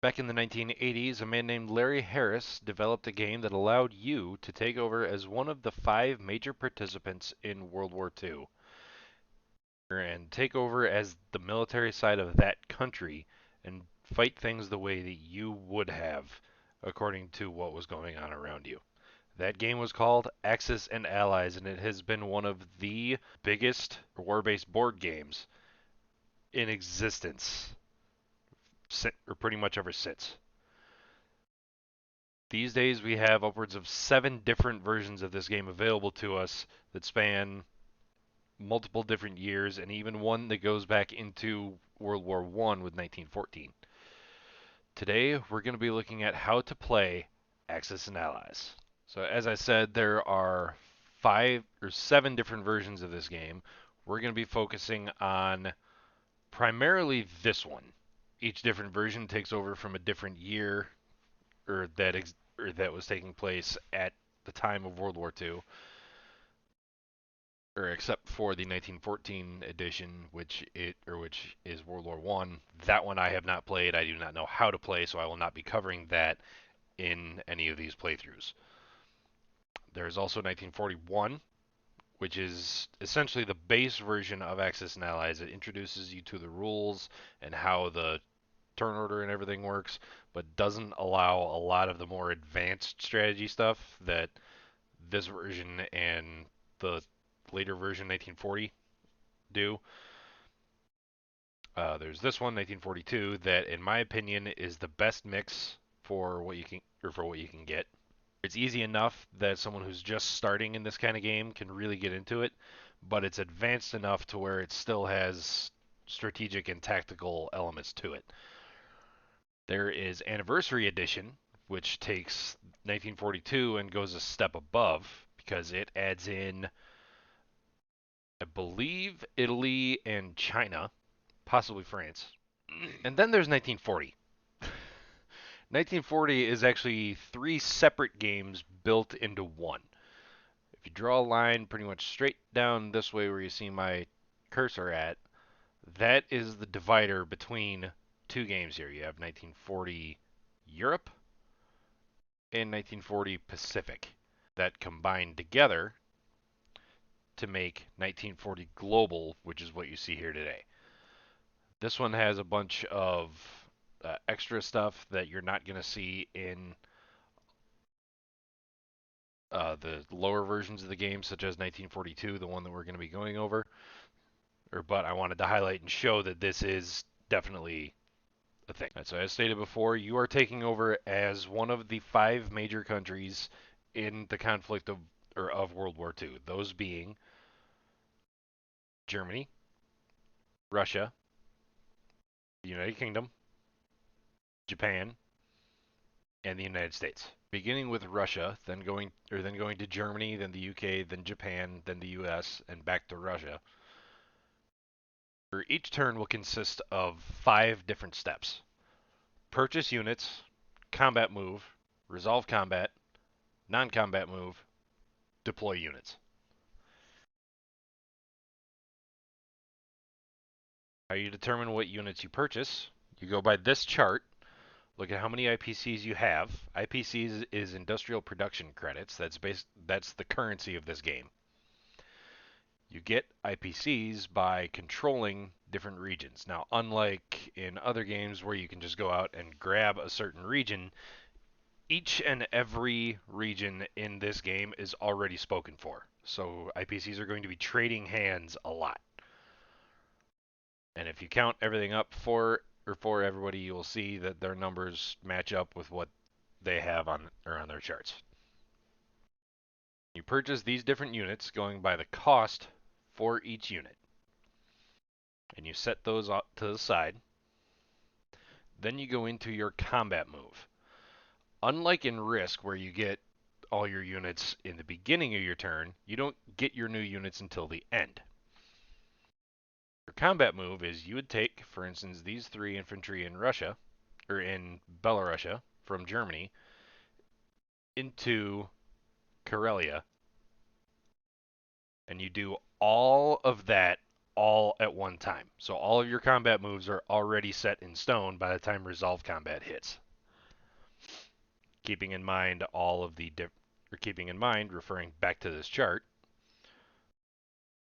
Back in the 1980s, a man named Larry Harris developed a game that allowed you to take over as one of the five major participants in World War II and take over as the military side of that country and fight things the way that you would have according to what was going on around you. That game was called Axis and Allies, and it has been one of the biggest war-based board games in existence, or pretty much ever since. These days, we have upwards of 7 different versions of this game available to us that span multiple different years, and even one that goes back into World War I with 1914. Today, we're going to be looking at how to play Axis and Allies. So, as I said, there are 5 or 7 different versions of this game. We're going to be focusing on primarily this one. Each different version takes over from a different year, or that was taking place at the time of World War II, or except for the 1914 edition, which is World War One. That one I have not played. I do not know how to play, so I will not be covering that in any of these playthroughs. There's also 1941, which is essentially the base version of Axis and Allies. It introduces you to the rules and how the turn order and everything works, but doesn't allow a lot of the more advanced strategy stuff that this version and the later version 1940 do. There's this one 1942 that in my opinion is the best mix for what you can get. It's easy enough that someone who's just starting in this kind of game can really get into it, but it's advanced enough to where it still has strategic and tactical elements to it. There is Anniversary Edition, which takes 1942 and goes a step above because it adds in, I believe, Italy and China, possibly France. And then there's 1940. 1940 is actually 3 separate games built into one. If you draw a line pretty much straight down this way where you see my cursor at, that is the divider between 2 games here. You have 1940 Europe and 1940 Pacific that combine together to make 1940 Global, which is what you see here today. This one has a bunch of extra stuff that you're not going to see in the lower versions of the game, such as 1942, the one that we're going to be going over. But I wanted to highlight and show that this is definitely a thing. So as stated before, you are taking over as one of the 5 major countries in the conflict of World War II. Those being Germany, Russia, the United Kingdom, Japan, and the United States. Beginning with Russia, then going to Germany, then the UK, then Japan, then the US, and back to Russia. Each turn will consist of 5 different steps: purchase units, combat move, resolve combat, non-combat move, deploy units. How you determine what units you purchase? You go by this chart. Look at how many IPCs you have. IPCs is industrial production credits. That's the currency of this game. You get IPCs by controlling different regions. Now, unlike in other games where you can just go out and grab a certain region, each and every region in this game is already spoken for. So IPCs are going to be trading hands a lot. And if you count everything up for everybody, you will see that their numbers match up with what they have on their charts. You purchase these different units going by the cost for each unit. And you set those to the side. Then you go into your combat move. Unlike in Risk, where you get all your units in the beginning of your turn, you don't get your new units until the end. Your combat move is you would take, for instance, these 3 infantry in Russia, or in Belarusia from Germany, into Karelia, and you do all of that all at one time. So all of your combat moves are already set in stone by the time Resolve Combat hits. Keeping in mind keeping in mind, referring back to this chart,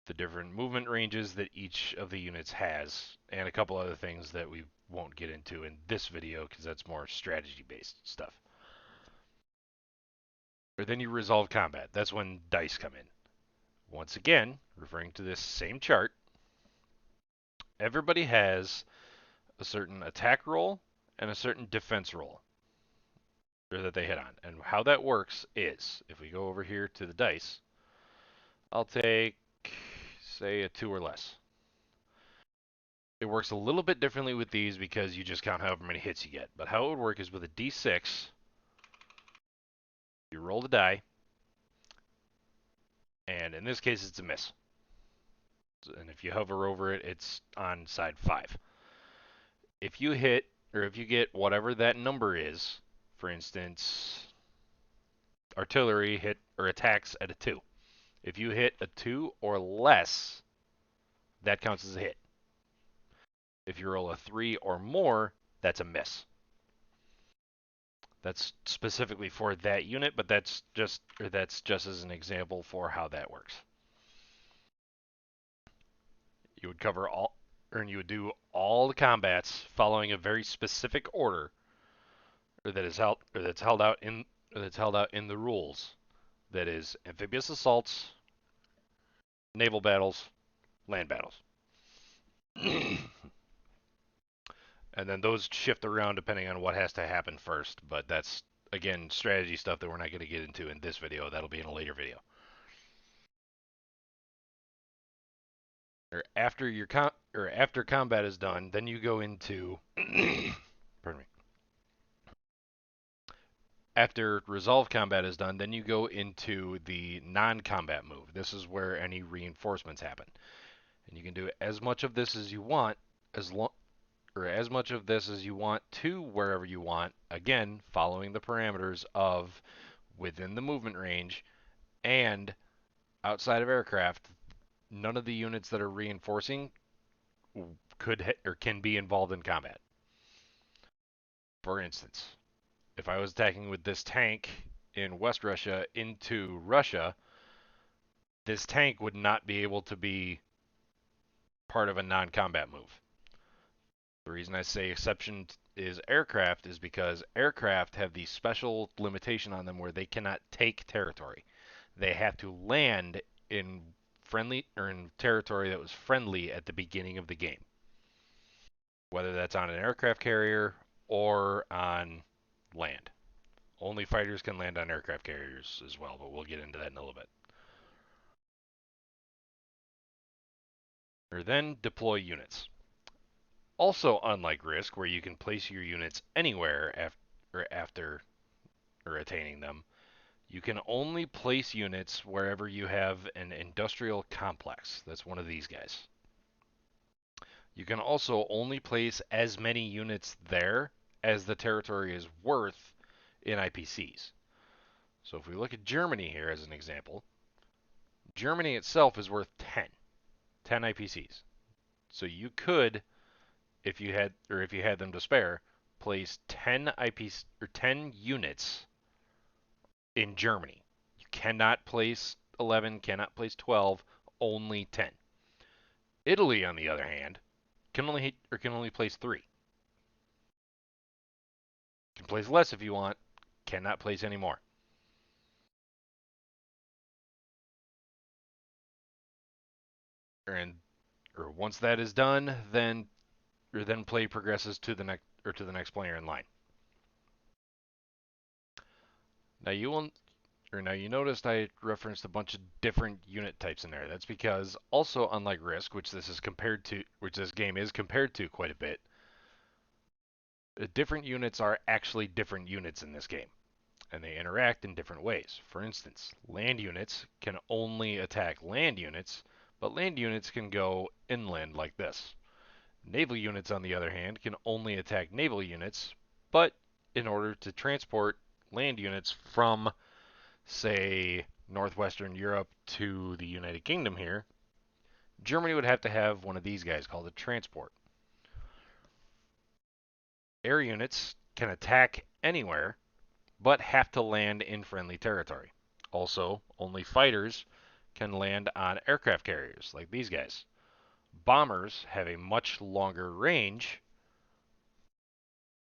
the different movement ranges that each of the units has, and a couple other things that we won't get into in this video because that's more strategy-based stuff. Or then you resolve combat. That's when dice come in. Once again, referring to this same chart, everybody has a certain attack roll and a certain defense roll that they hit on. And how that works is, if we go over here to the dice, I'll take, say, a 2 or less. It works a little bit differently with these because you just count however many hits you get. But how it would work is with a D6, you roll the die, and in this case it's a miss. And if you hover over it, it's on side 5. If you hit, or if you get whatever that number is, for instance, artillery hit or attacks at a 2. If you hit a 2 or less, that counts as a hit. If you roll a 3 or more, that's a miss. That's specifically for that unit, but that's just as an example for how that works. You would cover all, or you would do all the combats following a very specific order, or that's held out in the rules. That is amphibious assaults, naval battles, land battles. And then those shift around depending on what has to happen first, but that's, again, strategy stuff that we're not going to get into in this video. That'll be in a later video. Or after combat is done, then you go into pardon me. After resolve combat is done, then you go into the non-combat move. This is where any reinforcements happen. And you can do as much of this as you want, as much of this as you want to wherever you want, again, following the parameters of within the movement range and outside of aircraft. None of the units that are reinforcing could hit or can be involved in combat. For instance, if I was attacking with this tank in West Russia into Russia, this tank would not be able to be part of a non-combat move. The reason I say exception is aircraft is because aircraft have the special limitation on them where they cannot take territory. They have to land in friendly or in territory that was friendly at the beginning of the game. Whether that's on an aircraft carrier or on land. Only fighters can land on aircraft carriers as well, but we'll get into that in a little bit. Or then deploy units. Also, unlike Risk, where you can place your units anywhere after attaining them, you can only place units wherever you have an industrial complex. That's one of these guys. You can also only place as many units there as the territory is worth in IPCs. So if we look at Germany here as an example, Germany itself is worth 10 IPCs. So you could, if you had them to spare, place 10 IPs or 10 units in Germany. You cannot place 11, cannot place 12, only 10. Italy, on the other hand, can only place 3. Can place less if you want, cannot place any more. And once that is done, then play progresses to the next player in line. Now you noticed I referenced a bunch of different unit types in there. That's because also, unlike Risk, which this game is compared to quite a bit, different units are actually different units in this game, and they interact in different ways. For instance, land units can only attack land units, but land units can go inland like this. Naval units, on the other hand, can only attack naval units, but in order to transport land units from, say, northwestern Europe to the United Kingdom here, Germany would have to have one of these guys called a transport. Air units can attack anywhere, but have to land in friendly territory. Also, only fighters can land on aircraft carriers, like these guys. Bombers have a much longer range,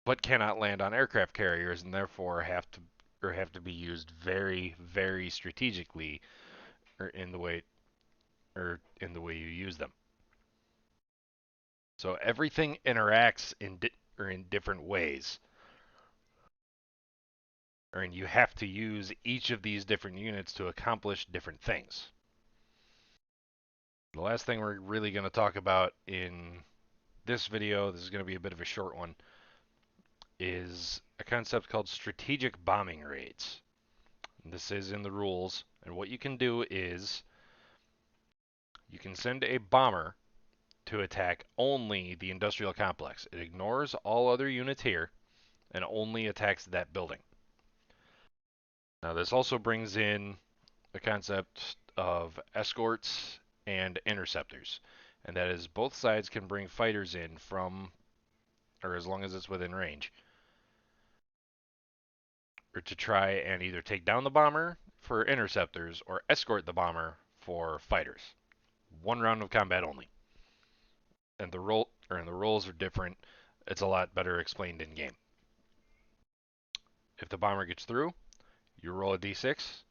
but cannot land on aircraft carriers, and therefore have to be used very, very strategically, or in the way you use them. So everything interacts in different ways, and you have to use each of these different units to accomplish different things. The last thing we're really going to talk about in this video, this is going to be a bit of a short one, is a concept called strategic bombing raids. This is in the rules, and what you can do is you can send a bomber to attack only the industrial complex. It ignores all other units here and only attacks that building. Now, this also brings in the concept of escorts and interceptors, and that is both sides can bring fighters in from, or as long as it's within range, or to try and either take down the bomber for interceptors or escort the bomber for fighters. One round of combat only. And the roles are different. It's a lot better explained in game. If the bomber gets through, you roll a d6,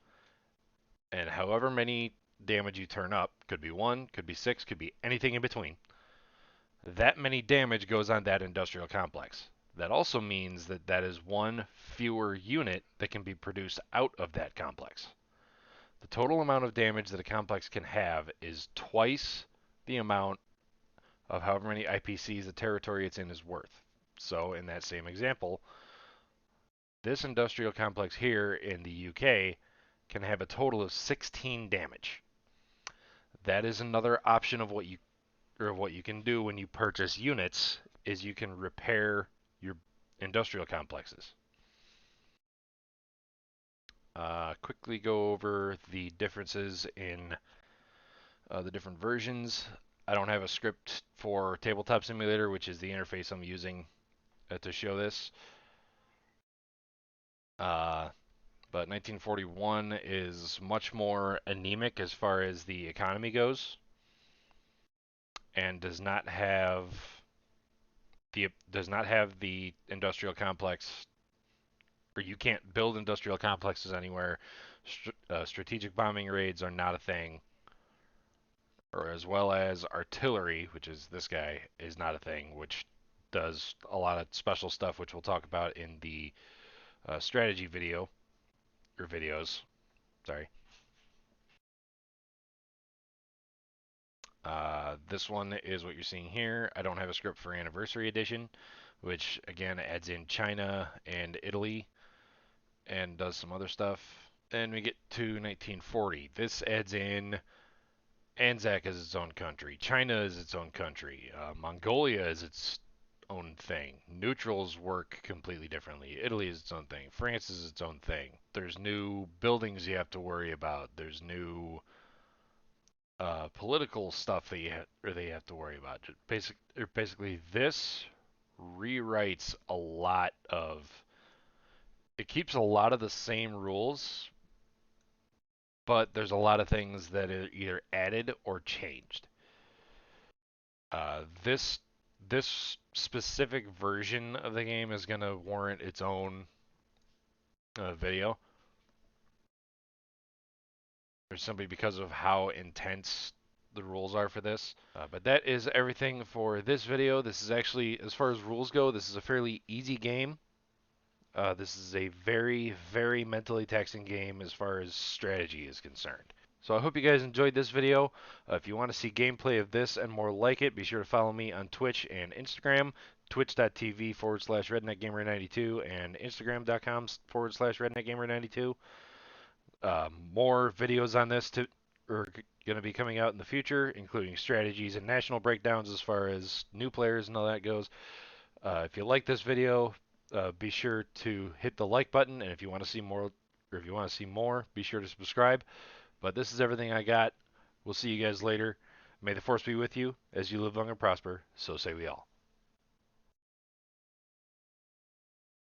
and however many damage you turn up, could be 1, could be 6, could be anything in between, that many damage goes on that industrial complex. That also means that that is one fewer unit that can be produced out of that complex. The total amount of damage that a complex can have is twice the amount of however many IPCs the territory it's in is worth. So in that same example, this industrial complex here in the UK can have a total of 16 damage. That is another option of what you can do when you purchase units is you can repair your industrial complexes. Quickly go over the differences in the different versions. I don't have a script for Tabletop Simulator, which is the interface I'm using to show this. But 1941 is much more anemic as far as the economy goes, and does not have the industrial complex, or you can't build industrial complexes anywhere. Strategic bombing raids are not a thing, or as well as artillery, which is this guy, is not a thing, which does a lot of special stuff, which we'll talk about in the strategy video or videos. Sorry. This one is what you're seeing here. I don't have a script for Anniversary Edition, which again adds in China and Italy and does some other stuff. Then we get to 1940. This adds in Anzac as its own country, China is its own country, Mongolia is its own thing. Neutrals work completely differently. Italy is its own thing. France is its own thing. There's new buildings you have to worry about. There's new political stuff that they have to worry about. Basically, this rewrites a lot of. It keeps a lot of the same rules, but there's a lot of things that are either added or changed. This specific version of the game is going to warrant its own video, or simply because of how intense the rules are for this. But that is everything for this video. This is actually, as far as rules go, this is a fairly easy game. This is a very, very mentally taxing game as far as strategy is concerned. So I hope you guys enjoyed this video. If you want to see gameplay of this and more like it, be sure to follow me on Twitch and Instagram, twitch.tv/redneckgamer92 and instagram.com/redneckgamer92. More videos on this are going to be coming out in the future, including strategies and national breakdowns as far as new players and all that goes. If you like this video, be sure to hit the like button, and if you want to see more, be sure to subscribe. But this is everything I got. We'll see you guys later. May the force be with you as you live long and prosper. So say we all.